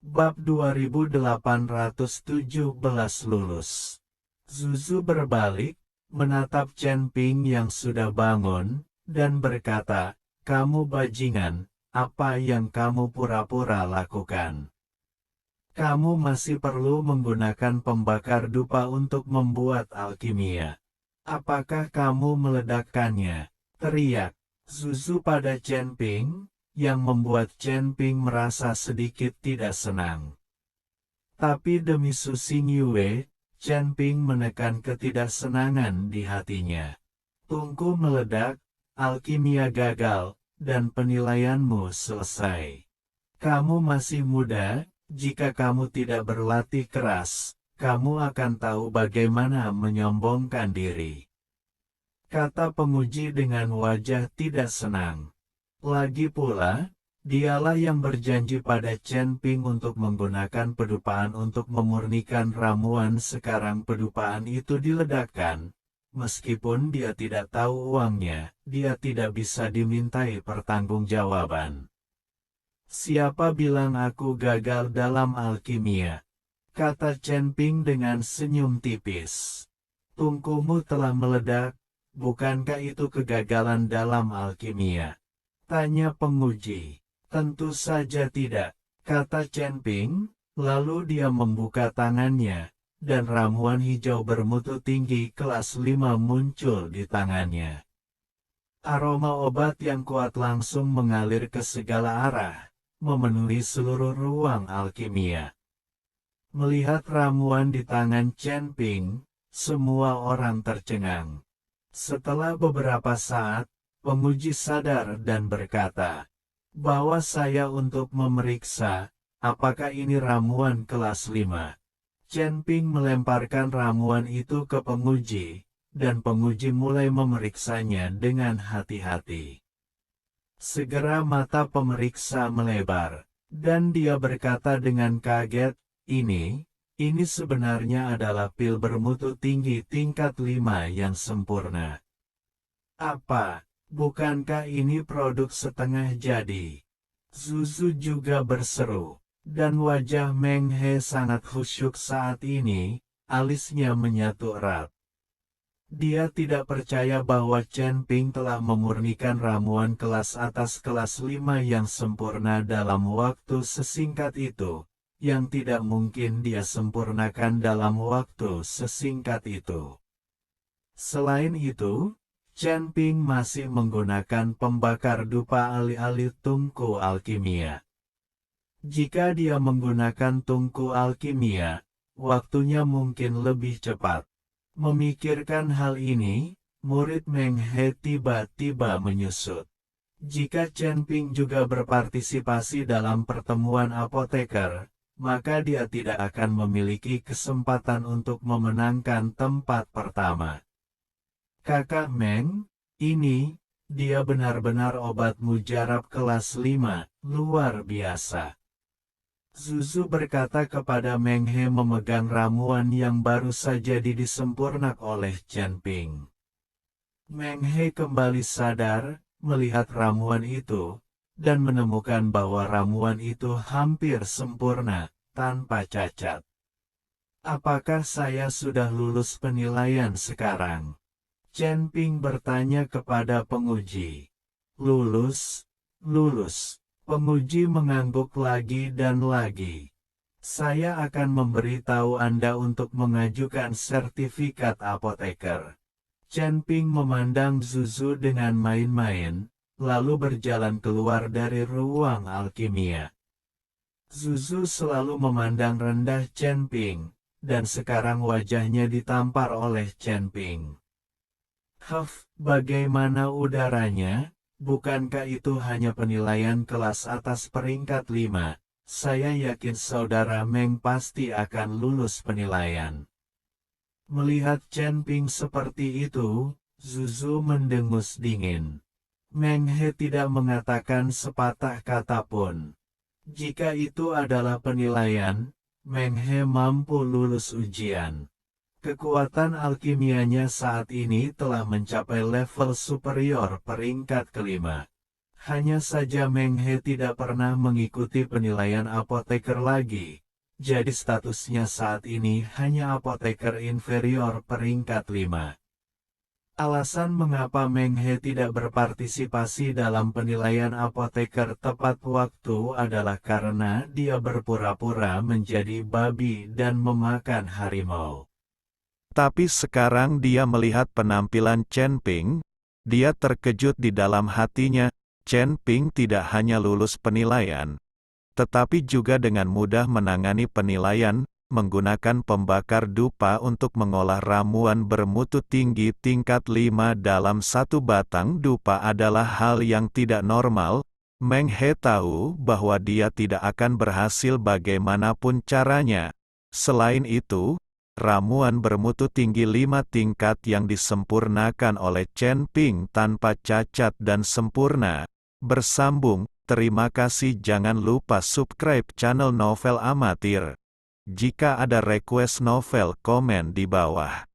Bab 2817 lulus. Zuzu berbalik, menatap Chen Ping yang sudah bangun, dan berkata, "Kamu bajingan, apa yang kamu pura-pura lakukan? Kamu masih perlu menggunakan pembakar dupa untuk membuat alkimia. Apakah kamu meledakkannya?" teriak Zuzu pada Chen Ping, yang membuat Chen Ping merasa sedikit tidak senang. Tapi demi Su Xingyue, Chen Ping menekan ketidaksenangan di hatinya. "Tungku meledak, alkimia gagal, dan penilaianmu selesai. Kamu masih muda, jika kamu tidak berlatih keras, kamu akan tahu bagaimana menyombongkan diri," kata penguji dengan wajah tidak senang. Lagi pula, dialah yang berjanji pada Chen Ping untuk menggunakan pedupaan untuk memurnikan ramuan. Sekarang pedupaan itu diledakkan. Meskipun dia tidak tahu uangnya, dia tidak bisa dimintai pertanggungjawaban. "Siapa bilang aku gagal dalam alkimia?" kata Chen Ping dengan senyum tipis. "Tungkumu telah meledak, bukankah itu kegagalan dalam alkimia?" tanya penguji. "Tentu saja tidak," kata Chen Ping, lalu dia membuka tangannya, dan ramuan hijau bermutu tinggi kelas 5 muncul di tangannya. Aroma obat yang kuat langsung mengalir ke segala arah, memenuhi seluruh ruang alkimia. Melihat ramuan di tangan Chen Ping, semua orang tercengang. Setelah beberapa saat, penguji sadar dan berkata, "Bawa saya untuk memeriksa, apakah ini ramuan kelas 5. Chen Ping melemparkan ramuan itu ke penguji, dan penguji mulai memeriksanya dengan hati-hati. Segera mata pemeriksa melebar, dan dia berkata dengan kaget, Ini sebenarnya adalah pil bermutu tinggi tingkat 5 yang sempurna. Apa? Bukankah ini produk setengah jadi?" Zuzu juga berseru, dan wajah Meng He sangat khusyuk saat ini, alisnya menyatu erat. Dia tidak percaya bahwa Chen Ping telah memurnikan ramuan kelas atas kelas 5 yang sempurna dalam waktu sesingkat itu, yang tidak mungkin dia sempurnakan dalam waktu sesingkat itu. Selain itu, Chen Ping masih menggunakan pembakar dupa alih-alih tungku alkimia. Jika dia menggunakan tungku alkimia, waktunya mungkin lebih cepat. Memikirkan hal ini, murid Meng He tiba-tiba menyusut. Jika Chen Ping juga berpartisipasi dalam pertemuan apoteker, maka dia tidak akan memiliki kesempatan untuk memenangkan tempat pertama. "Kakak Meng, dia benar-benar obat mujarab kelas 5, luar biasa," Zuzu berkata kepada Meng He memegang ramuan yang baru saja disempurnak oleh Chen Ping. Meng He kembali sadar, melihat ramuan itu, dan menemukan bahwa ramuan itu hampir sempurna, tanpa cacat. "Apakah saya sudah lulus penilaian sekarang?" Chen Ping bertanya kepada penguji. "Lulus, lulus." Penguji mengangguk lagi dan lagi. "Saya akan memberitahu Anda untuk mengajukan sertifikat apoteker." Chen Ping memandang Zuzu dengan main-main, lalu berjalan keluar dari ruang alkimia. Zuzu selalu memandang rendah Chen Ping, dan sekarang wajahnya ditampar oleh Chen Ping. Bagaimana udaranya? Bukankah itu hanya penilaian kelas atas peringkat 5? Saya yakin saudara Meng pasti akan lulus penilaian." Melihat Chen Ping seperti itu, Zuzu mendengus dingin. Meng He tidak mengatakan sepatah kata pun. Jika itu adalah penilaian, Meng He mampu lulus ujian. Kekuatan alkimianya saat ini telah mencapai level superior peringkat kelima. Hanya saja Meng He tidak pernah mengikuti penilaian apoteker lagi. Jadi statusnya saat ini hanya apoteker inferior peringkat 5. Alasan mengapa Meng He tidak berpartisipasi dalam penilaian apoteker tepat waktu adalah karena dia berpura-pura menjadi babi dan memakan harimau. Tapi sekarang dia melihat penampilan Chen Ping, dia terkejut di dalam hatinya. Chen Ping tidak hanya lulus penilaian, tetapi juga dengan mudah menangani penilaian, menggunakan pembakar dupa untuk mengolah ramuan bermutu tinggi tingkat 5 dalam satu batang dupa adalah hal yang tidak normal. Meng He tahu bahwa dia tidak akan berhasil bagaimanapun caranya. Selain itu, ramuan bermutu tinggi 5 tingkat yang disempurnakan oleh Chen Ping tanpa cacat dan sempurna. Bersambung, terima kasih, jangan lupa subscribe channel Novel Amatir. Jika ada request novel, komen di bawah.